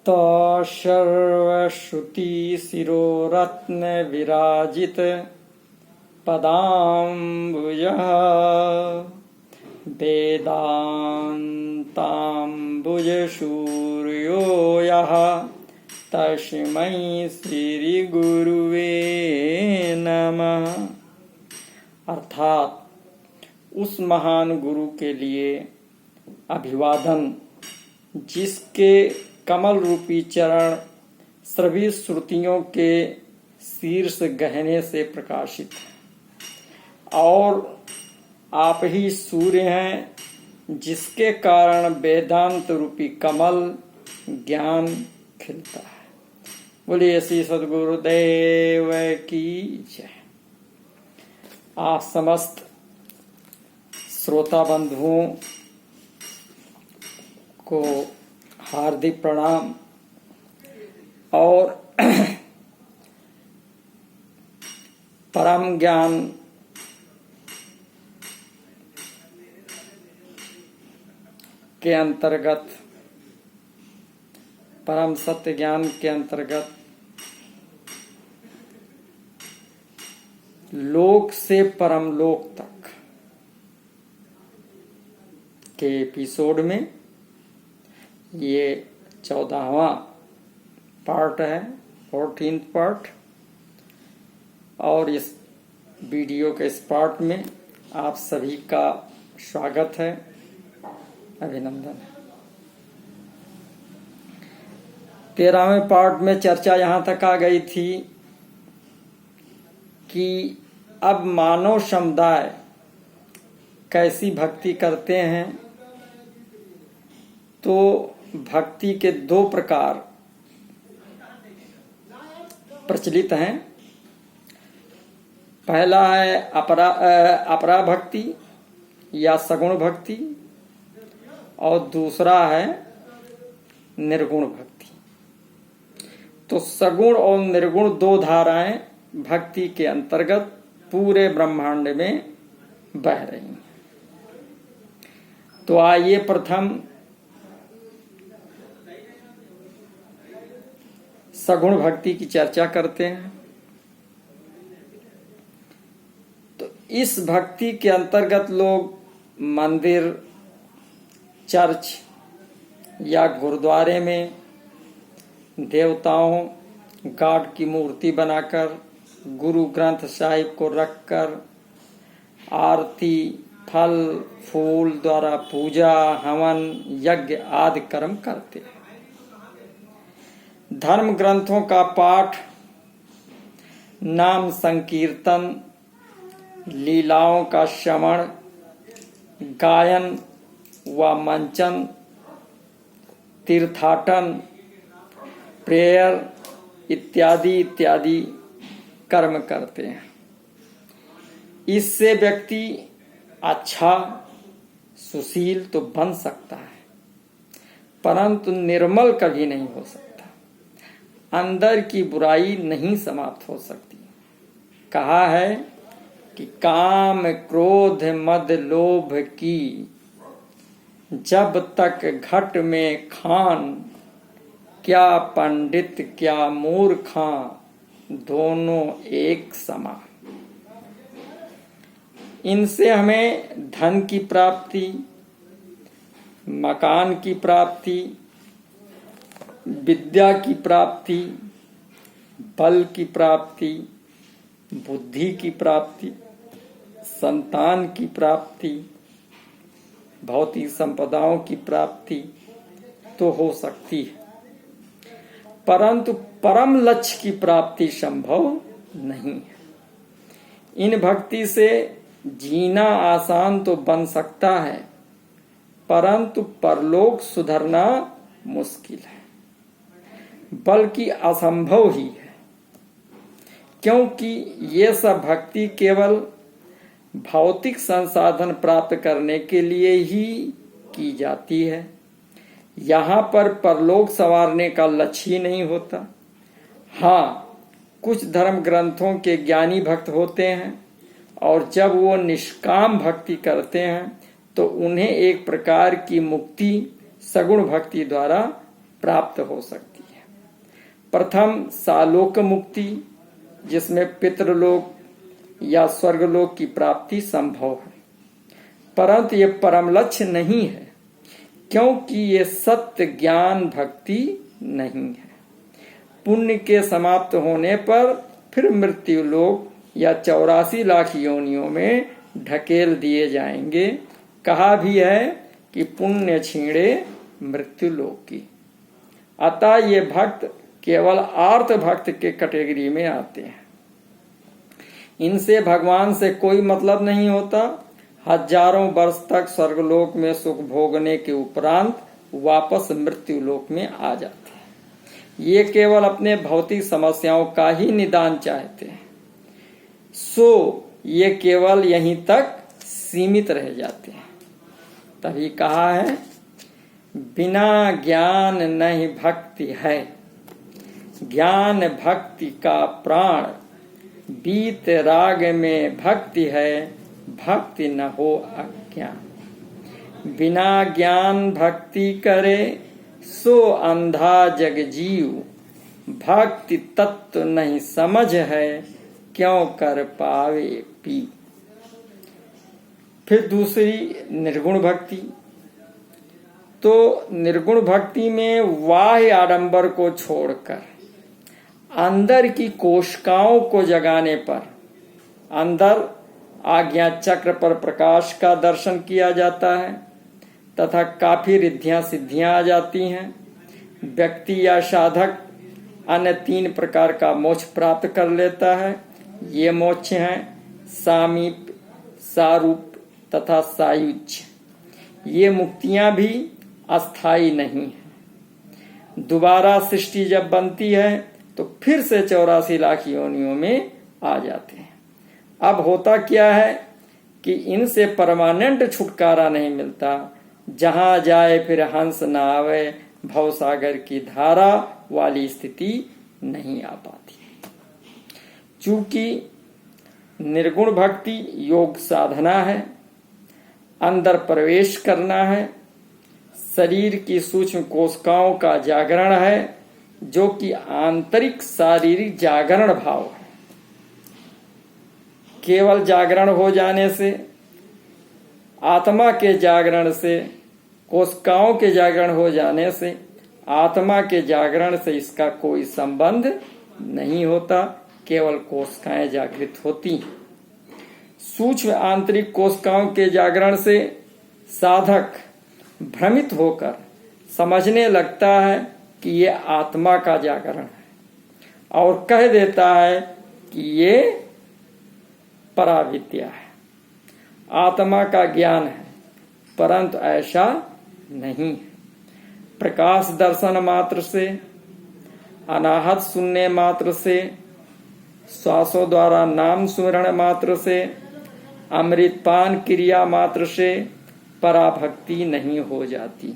तो सर्वश्रुति शिरोरत्न विराजित पदाम्बुजः वेदान्ताम्बुज सूर्यो यः तस्मै श्री गुरुवे नमः। अर्थात उस महान गुरु के लिए अभिवादन जिसके कमल रूपी चरण सभी श्रुतियों के शीर्ष गहने से प्रकाशित है और आप ही सूर्य हैं जिसके कारण वेदांत रूपी कमल ज्ञान खिलता है। बोलिए श्री सद्गुरुदेव की जय। आप समस्त श्रोता बंधुओं को हार्दिक प्रणाम और परम ज्ञान के अंतर्गत, परम सत्य ज्ञान के अंतर्गत लोक से परम लोक तक के एपिसोड में ये 14वां पार्ट है, 14th पार्ट। और इस वीडियो के इस पार्ट में आप सभी का स्वागत है, अभिनंदन है। 13वें पार्ट में चर्चा यहाँ तक आ गई थी कि अब मानव समुदाय कैसी भक्ति करते हैं। तो भक्ति के दो प्रकार प्रचलित हैं। पहला है अपरा भक्ति या सगुण भक्ति और दूसरा है निर्गुण भक्ति। तो सगुण और निर्गुण दो धाराएं भक्ति के अंतर्गत पूरे ब्रह्मांड में बह रही हैं। तो आइए प्रथम सगुण भक्ति की चर्चा करते हैं। तो इस भक्ति के अंतर्गत लोग मंदिर, चर्च या गुरुद्वारे में देवताओं, गॉड की मूर्ति बनाकर गुरु ग्रंथ साहिब को रखकर आरती, फल फूल द्वारा पूजा, हवन, यज्ञ आदि कर्म करते हैं। धर्म ग्रंथों का पाठ, नाम संकीर्तन, लीलाओं का श्रवण, गायन व मंचन, तीर्थाटन, प्रेयर इत्यादि इत्यादि कर्म करते हैं। इससे व्यक्ति अच्छा सुशील तो बन सकता है, परंतु निर्मल कभी नहीं हो सकता। अंदर की बुराई नहीं समाप्त हो सकती। कहा है कि काम क्रोध मद लोभ की जब तक घट में खान, क्या पंडित क्या मूर्खा दोनों एक समान। इनसे हमें धन की प्राप्ति, मकान की प्राप्ति, विद्या की प्राप्ति, बल की प्राप्ति, बुद्धि की प्राप्ति, संतान की प्राप्ति, भौतिक संपदाओं की प्राप्ति तो हो सकती है, परंतु परम लक्ष्य की प्राप्ति संभव नहीं है। इन भक्ति से जीना आसान तो बन सकता है, परंतु परलोक सुधरना मुश्किल है, बल्कि असंभव ही है। क्योंकि ये सब भक्ति केवल भौतिक संसाधन प्राप्त करने के लिए ही की जाती है। यहाँ पर परलोक संवारने का लक्ष्य ही नहीं होता। हाँ, कुछ धर्म ग्रंथों के ज्ञानी भक्त होते हैं और जब वो निष्काम भक्ति करते हैं तो उन्हें एक प्रकार की मुक्ति सगुण भक्ति द्वारा प्राप्त हो सकती है। प्रथम सालोक मुक्ति, जिसमें पितृलोक या स्वर्गलोक की प्राप्ति संभव है, परंतु ये परम लक्ष्य नहीं है, क्योंकि ये सत्य ज्ञान भक्ति नहीं है। पुण्य के समाप्त होने पर फिर मृत्यु लोक या 84 लाख योनियों में ढकेल दिए जाएंगे। कहा भी है कि पुण्य छीणे मृत्यु लोक की। अतः ये भक्त केवल आर्त भक्त के कैटेगरी में आते हैं। इनसे भगवान से कोई मतलब नहीं होता। हजारों वर्ष तक स्वर्गलोक में सुख भोगने के उपरांत वापस मृत्यु लोक में आ जाते हैं। ये केवल अपने भौतिक समस्याओं का ही निदान चाहते हैं, सो ये केवल यहीं तक सीमित रह जाते हैं। तभी कहा है, बिना ज्ञान नहीं भक्ति है, ज्ञान भक्ति का प्राण, बीत राग में भक्ति है, भक्ति न हो अज्ञान। बिना ज्ञान भक्ति करे सो अंधा जग जीव, भक्ति तत्व नहीं समझ है, क्यों कर पावे पी। फिर दूसरी निर्गुण भक्ति। तो निर्गुण भक्ति में बाह्य आडंबर को छोड़कर अंदर की कोशिकाओं को जगाने पर अंदर आज्ञा चक्र पर प्रकाश का दर्शन किया जाता है तथा काफी रिद्धियां सिद्धियां आ जाती हैं। व्यक्ति या साधक अन्य 3 प्रकार का मोक्ष प्राप्त कर लेता है। ये मोक्ष हैं सामीप, सारूप तथा सायुज्य। ये मुक्तियां भी अस्थाई नहीं है। दोबारा सृष्टि जब बनती है तो फिर से 84 लाख योनियों में आ जाते हैं। अब होता क्या है कि इनसे परमानेंट छुटकारा नहीं मिलता। जहां जाए फिर हंस न आवे, भवसागर की धारा वाली स्थिति नहीं आ पाती। चूंकि निर्गुण भक्ति योग साधना है, अंदर प्रवेश करना है, शरीर की सूक्ष्म कोशिकाओं का जागरण है, जो कि आंतरिक शारीरिक जागरण भाव है। केवल जागरण हो जाने से, आत्मा के जागरण से, कोशिकाओं के जागरण हो जाने से, आत्मा के जागरण से इसका कोई संबंध नहीं होता। केवल कोशिकाएं जागृत होती हैं। सूक्ष्म आंतरिक कोशिकाओं के जागरण से साधक भ्रमित होकर समझने लगता है कि ये आत्मा का जागरण है और कह देता है कि ये पराविद्या है, आत्मा का ज्ञान है, परंतु ऐसा नहीं है। प्रकाश दर्शन मात्र से, अनाहत सुनने मात्र से, श्वासों द्वारा नाम स्मरण मात्र से, अमृतपान क्रिया मात्र से पराभक्ति नहीं हो जाती।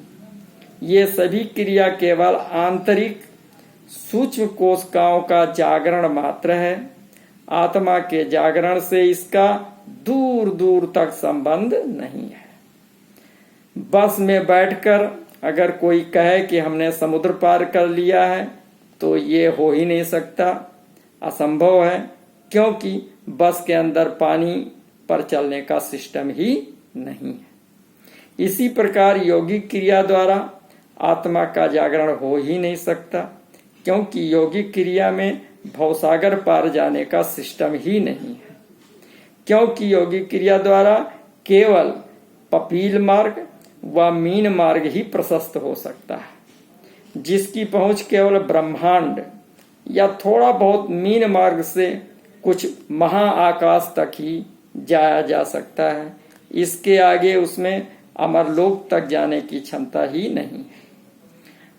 ये सभी क्रिया केवल आंतरिक सूक्ष्म कोशिकाओं का जागरण मात्र है। आत्मा के जागरण से इसका दूर दूर तक संबंध नहीं है। बस में बैठकर अगर कोई कहे कि हमने समुद्र पार कर लिया है, तो ये हो ही नहीं सकता, असंभव है, क्योंकि बस के अंदर पानी पर चलने का सिस्टम ही नहीं है। इसी प्रकार योगिक क्रिया द्वारा आत्मा का जागरण हो ही नहीं सकता, क्योंकि योगिक क्रिया में भवसागर पार जाने का सिस्टम ही नहीं है। क्योंकि योगिक क्रिया द्वारा केवल पपील मार्ग व मीन मार्ग ही प्रशस्त हो सकता है, जिसकी पहुंच केवल ब्रह्मांड या थोड़ा बहुत मीन मार्ग से कुछ महाआकाश तक ही जाया जा सकता है। इसके आगे उसमें अमरलोक तक जाने की क्षमता ही नहीं है।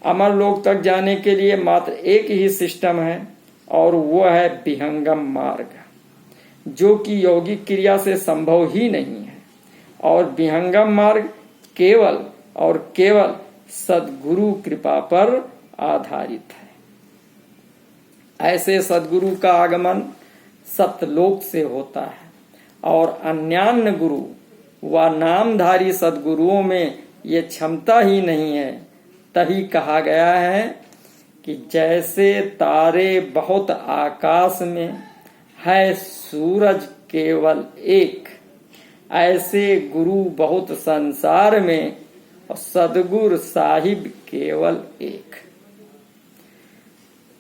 अमरलोक तक जाने के लिए मात्र एक ही सिस्टम है, और वो है विहंगम मार्ग, जो कि यौगिक क्रिया से संभव ही नहीं है। और विहंगम मार्ग केवल और केवल सद्गुरु कृपा पर आधारित है। ऐसे सद्गुरु का आगमन सतलोक से होता है, और अन्यान्य गुरु व नामधारी सद्गुरुओं में ये क्षमता ही नहीं है। तभी कहा गया है कि जैसे तारे बहुत आकाश में है सूरज केवल एक, ऐसे गुरु बहुत संसार में और सदगुरु साहिब केवल एक।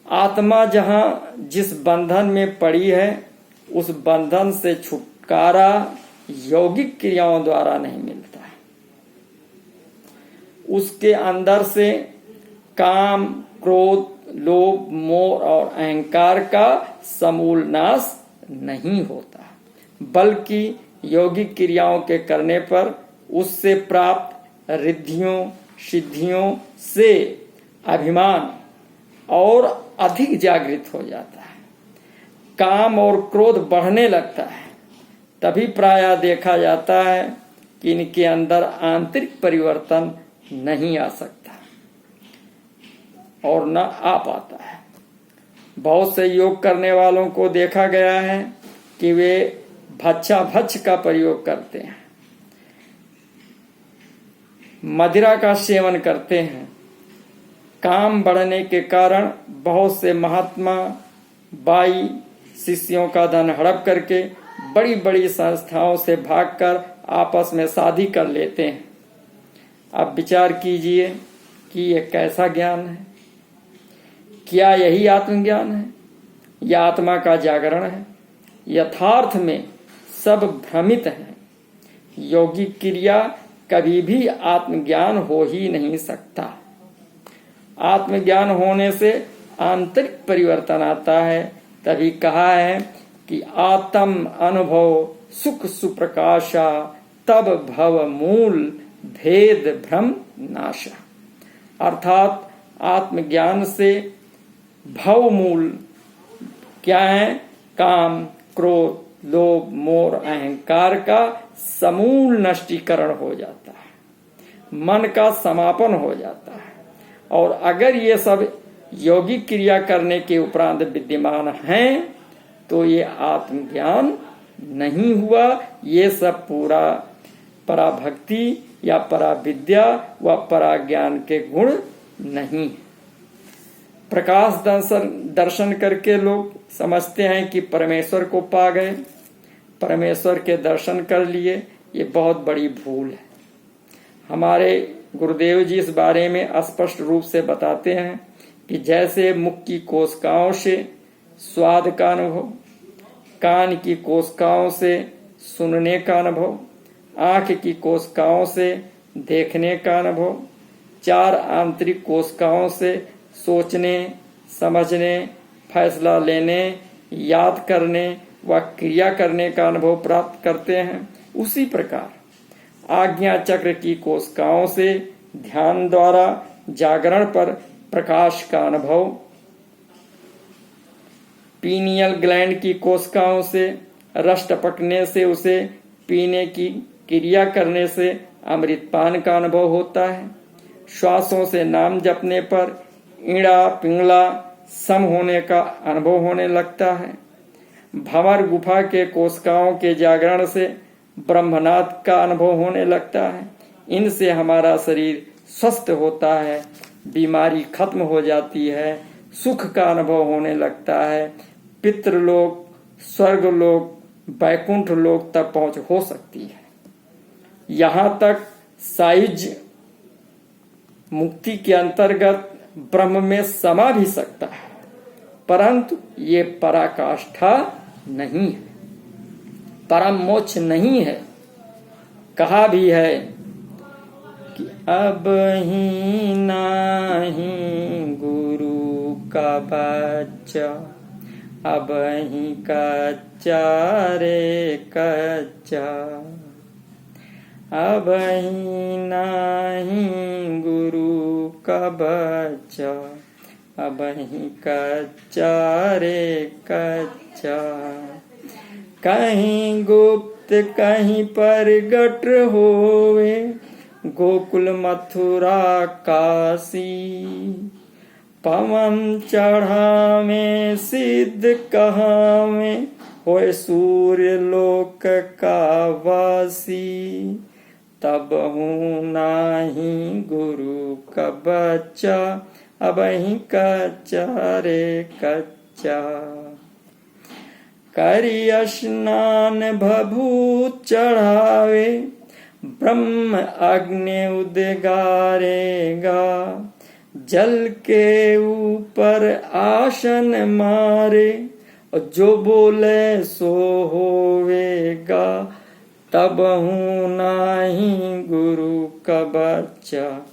आत्मा जहां जिस बंधन में पड़ी है, उस बंधन से छुटकारा यौगिक क्रियाओं द्वारा नहीं मिलता है। उसके अंदर से काम, क्रोध, लोभ, मोह और अहंकार का समूल नाश नहीं होता, बल्कि यौगिक क्रियाओं के करने पर उससे प्राप्त रिद्धियों सिद्धियों से अभिमान और अधिक जागृत हो जाता है। काम और क्रोध बढ़ने लगता है। तभी प्रायः देखा जाता है कि इनके अंदर आंतरिक परिवर्तन नहीं आ सकता और न आ पाता है। बहुत से योग करने वालों को देखा गया है कि वे भच्छ का प्रयोग करते हैं, मदिरा का सेवन करते हैं। काम बढ़ने के कारण बहुत से महात्मा बाई शिष्यों का धन हड़प करके बड़ी बड़ी संस्थाओं से भागकर आपस में शादी कर लेते हैं। अब विचार कीजिए कि यह कैसा ज्ञान है? क्या यही आत्मज्ञान है या आत्मा का जागरण है? यथार्थ में सब भ्रमित है। यौगिक क्रिया कभी भी आत्मज्ञान हो ही नहीं सकता। आत्मज्ञान होने से आंतरिक परिवर्तन आता है। तभी कहा है कि आत्म अनुभव सुख सुप्रकाशा, तब भव मूल भेद भ्रम नाशा। अर्थात आत्मज्ञान से भव मूल क्या है? काम, क्रोध, लोभ, मोह, अहंकार का समूल नष्टीकरण हो जाता है, मन का समापन हो जाता है। और अगर ये सब यौगिक क्रिया करने के उपरांत विद्यमान हैं तो ये आत्मज्ञान नहीं हुआ। ये सब पूरा पराभक्ति या पराविद्या व पराज्ञान के गुण नहीं। प्रकाश दर्शन करके लोग समझते हैं कि परमेश्वर को पा गए, परमेश्वर के दर्शन कर लिए। ये बहुत बड़ी भूल है। हमारे गुरुदेव जी इस बारे में स्पष्ट रूप से बताते हैं कि जैसे मुख की कोशिकाओं से स्वाद का अनुभव, कान की कोशिकाओं से सुनने का अनुभव, आंख की कोशिकाओं से देखने का अनुभव, चार आंतरिक कोशिकाओं से सोचने, समझने, फैसला लेने, याद करने व क्रिया करने का अनुभव प्राप्त करते हैं, उसी प्रकार आज्ञा चक्र की कोशिकाओं से ध्यान द्वारा जागरण पर प्रकाश का अनुभव, पीनियल ग्लैंड की कोशिकाओं से रस टपकने से उसे पीने की क्रिया करने से अमृतपान का अनुभव होता है। श्वासों से नाम जपने पर ईड़ा पिंगला सम होने का अनुभव होने लगता है। भंवर गुफा के कोशिकाओं के जागरण से ब्रह्मनाद का अनुभव होने लगता है। इनसे हमारा शरीर स्वस्थ होता है, बीमारी खत्म हो जाती है, सुख का अनुभव होने लगता है। पितृलोक, स्वर्गलोक, वैकुंठ लोक तक पहुंच हो सकती है। यहाँ तक सायुज्य मुक्ति के अंतर्गत ब्रह्म में समा भी सकता है, परंतु ये पराकाष्ठा नहीं है, परम मोक्ष नहीं है। कहा भी है कि अब ही नाही गुरु का बच्चा, अब ही कच्चा रे कच्चा, अब ही नाही गुरु का बच्चा, अब ही कच्चा रे कच्चा। कहीं गुप्त कहीं प्रगट होवे, गोकुल मथुरा काशी, पवन चढ़ा में सिद्ध कहा में होए सूर्य लोक का वासी। तब हूँ नाही गुरु का बच्चा, अबहि कच्चा रे कच्चा। करि स्नान भभूत चढ़ावे, ब्रह्म अग्नि उद्गारेगा। जल के ऊपर आसन मारे, और जो बोले सो होवेगा। तब हूँ नाही गुरु का बच्चा,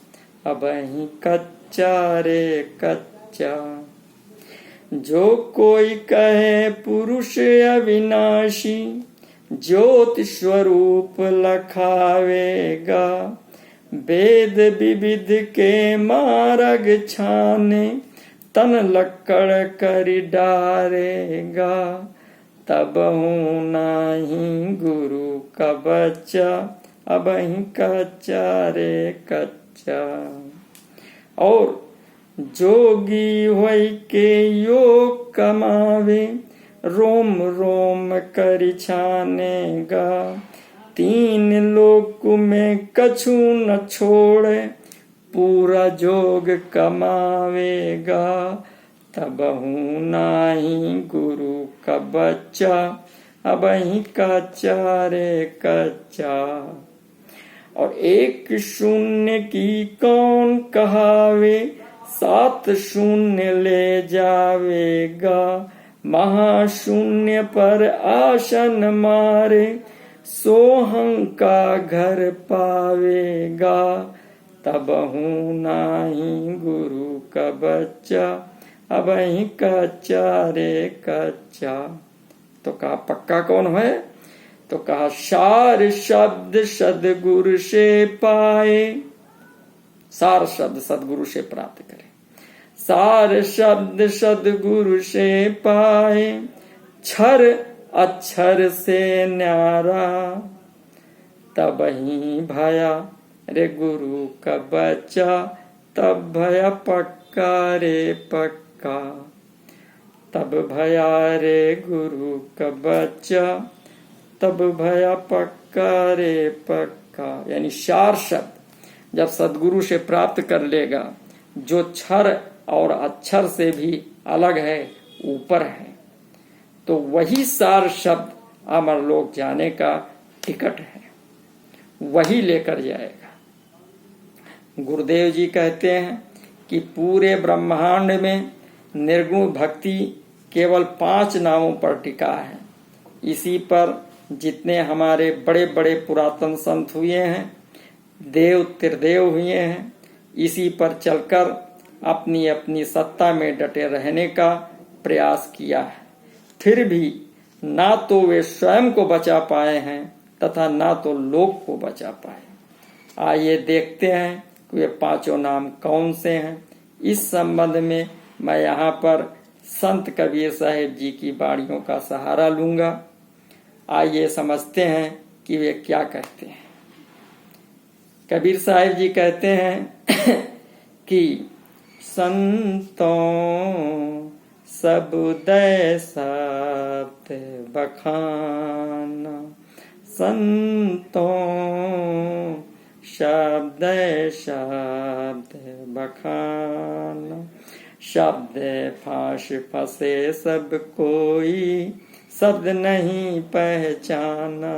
अबहि कच्चा रे कच्चा। जो कोई कहे पुरुष अविनाशी, ज्योति स्वरूप लखावेगा। वेद विविध के मार्ग छाने, तन लक्कड़ करि डारेगा। तब हूँ नाही गुरु का बच्चा, अबहि कच्चा रे कच्चा। और जोगी होई के योग कमावे, रोम रोम करि छानेगा। तीन लोक में कछु न छोड़े, पूरा जोग कमावेगा। तब हूँ नाही गुरु का बच्चा, अबहि कच्चा रे कच्चा। और एक शून्य की कौन कहावे, 7 शून्य ले जावेगा। महाशून्य पर आसन मारे, सोहं का घर पावेगा। तब हूँ नाही गुरु का बच्चा, अबहि कच्चा रे कच्चा। तो कहा पक्का कौन है? तो कहा सार शब्द सदगुरु से पाए। सार शब्द सदगुरु से प्राप्त करे। सार शब्द सदगुरु से पाए, क्षर अक्षर से न्यारा। तब ही भया रे गुरु का बच्चा, तब भया पक्का रे पक्का। तब भया रे गुरु का बच्चा, तब भया पक्का रे पक्का। यानी 4 शब्द जब सदगुरु से प्राप्त कर लेगा, जो क्षर और अक्षर से भी अलग है, ऊपर है, तो वही 4 शब्द अमरलोक जाने का टिकट है, वही लेकर जाएगा। गुरुदेव जी कहते हैं कि पूरे ब्रह्मांड में निर्गुण भक्ति केवल 5 नामों पर टिका है। इसी पर जितने हमारे बड़े बड़े पुरातन संत हुए हैं, देव त्रिदेव हुए हैं, इसी पर चलकर अपनी अपनी सत्ता में डटे रहने का प्रयास किया है। फिर भी ना तो वे स्वयं को बचा पाए हैं तथा ना तो लोक को बचा पाए। आइए देखते हैं कि वे 5 नाम कौन से हैं। इस संबंध में मैं यहाँ पर संत कबीर साहिब जी की वाणियों का सहारा लूंगा। आइए समझते हैं कि वे क्या कहते हैं। कबीर साहिब जी कहते हैं कि संतों सब दय शब्द बखाना, संतों शब्द शब्द बखाना। शब्द फांस फंसे सब कोई, शब्द नहीं पहचाना।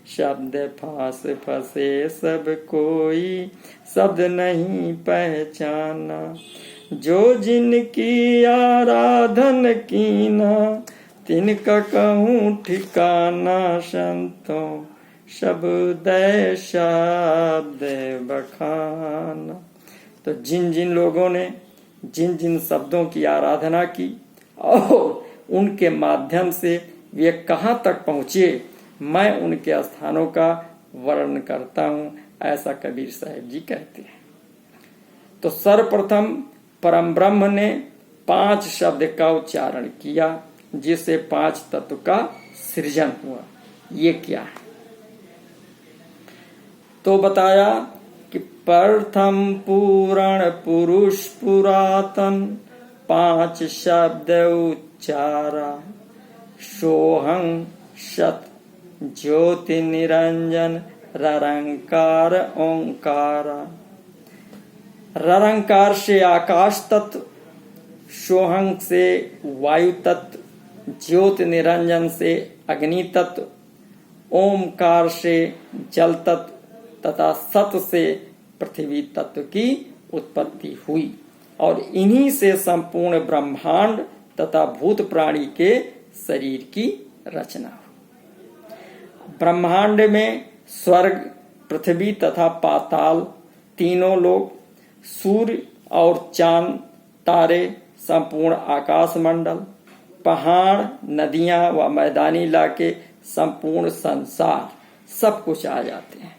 शब्द फांस फंसे सब कोई, शब्द नहीं पहचाना। जो जिनकी आराधन कीना, तिनका कहूँ ठिकाना। संतों शब्द शब्द बखाना। तो जिन जिन लोगों ने जिन जिन शब्दों की आराधना की और उनके माध्यम से वे कहाँ तक पहुँचे, मैं उनके स्थानों का वर्णन करता हूँ, ऐसा कबीर साहिब जी कहते हैं। तो सर्वप्रथम परम ब्रह्म ने 5 शब्द का उच्चारण किया, जिससे 5 तत्व का सृजन हुआ। ये क्या है? तो बताया कि प्रथम पूर्ण पुरुष पुरातन, 5 शब्द उच्चारा। सोहं सत ज्योति निरंजन ररंकार ओंकारा। ररंकार से आकाश तत्व, सोहंग से वायु तत्व, ज्योति निरंजन से अग्नि तत्व, ओमकार से जल तत्व तथा सत से पृथ्वी तत्व की उत्पत्ति हुई और इन्हीं से संपूर्ण ब्रह्मांड तथा भूत प्राणी के शरीर की रचना हुई। ब्रह्मांड में स्वर्ग, पृथ्वी तथा पाताल तीनों लोग, सूर्य और चांद, तारे, संपूर्ण आकाश मंडल, पहाड़, नदियां व मैदानी इलाके, संपूर्ण संसार, सब कुछ आ जाते हैं।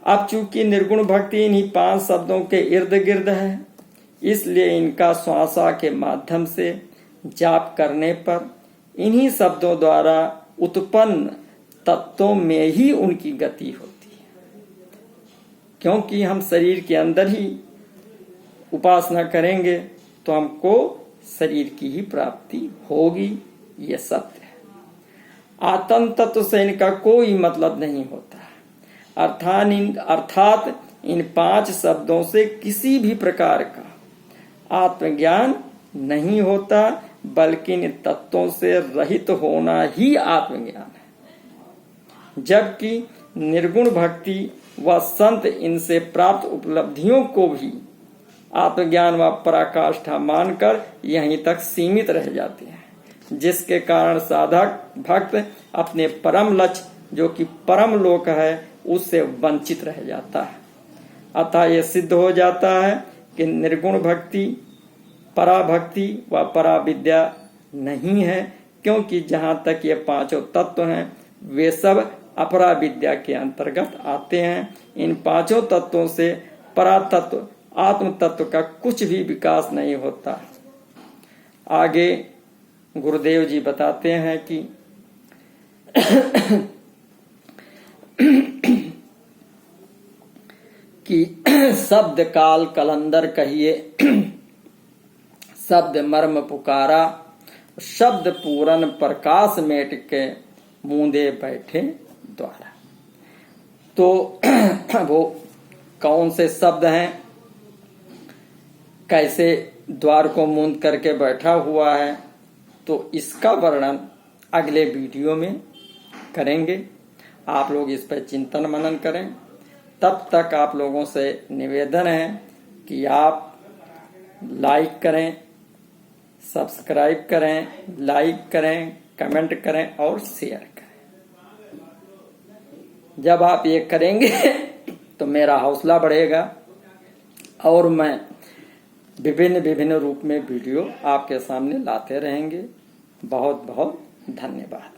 अब चूंकि निर्गुण भक्ति इन्हीं 5 शब्दों के इर्द गिर्द है, इसलिए इनका श्वासा के माध्यम से जाप करने पर इन्हीं शब्दों द्वारा उत्पन्न तत्वों में ही उनकी गति होती है। क्योंकि हम शरीर के अंदर ही उपासना करेंगे तो हमको शरीर की ही प्राप्ति होगी, ये सत्य है। आत्म तत्व से इनका कोई मतलब नहीं होता, अर्थात इन 5 शब्दों से किसी भी प्रकार का आत्मज्ञान नहीं होता, बल्कि इन तत्वों से रहित होना ही आत्मज्ञान है। जबकि निर्गुण भक्ति व संत इनसे प्राप्त उपलब्धियों को भी आत्मज्ञान व पराकाष्ठा मानकर यहीं तक सीमित रह जाते हैं, जिसके कारण साधक भक्त अपने परम लक्ष्य जो कि परम लोक है उससे वंचित रह जाता है। अतः यह सिद्ध हो जाता है कि निर्गुण भक्ति पराभक्ति व पराविद्या नहीं है, क्योंकि जहां तक ये 5 तत्व हैं वे सब अपरा विद्या के अंतर्गत आते हैं। इन 5 तत्वों से परातत्व आत्म तत्व का कुछ भी विकास नहीं होता। आगे गुरुदेव जी बताते हैं कि शब्द काल कलंदर कहिए, शब्द मर्म पुकारा, शब्द पूरन प्रकाश मेट के मूंदे बैठे द्वारा। तो वो कौन से शब्द हैं, कैसे द्वार को मूंद करके बैठा हुआ है, तो इसका वर्णन अगले वीडियो में करेंगे। आप लोग इस पर चिंतन मनन करें। तब तक आप लोगों से निवेदन है कि आप लाइक करें, सब्सक्राइब करें, लाइक करें, कमेंट करें और शेयर करें। जब आप ये करेंगे तो मेरा हौसला बढ़ेगा और मैं विभिन्न रूप में वीडियो आपके सामने लाते रहेंगे। बहुत बहुत धन्यवाद।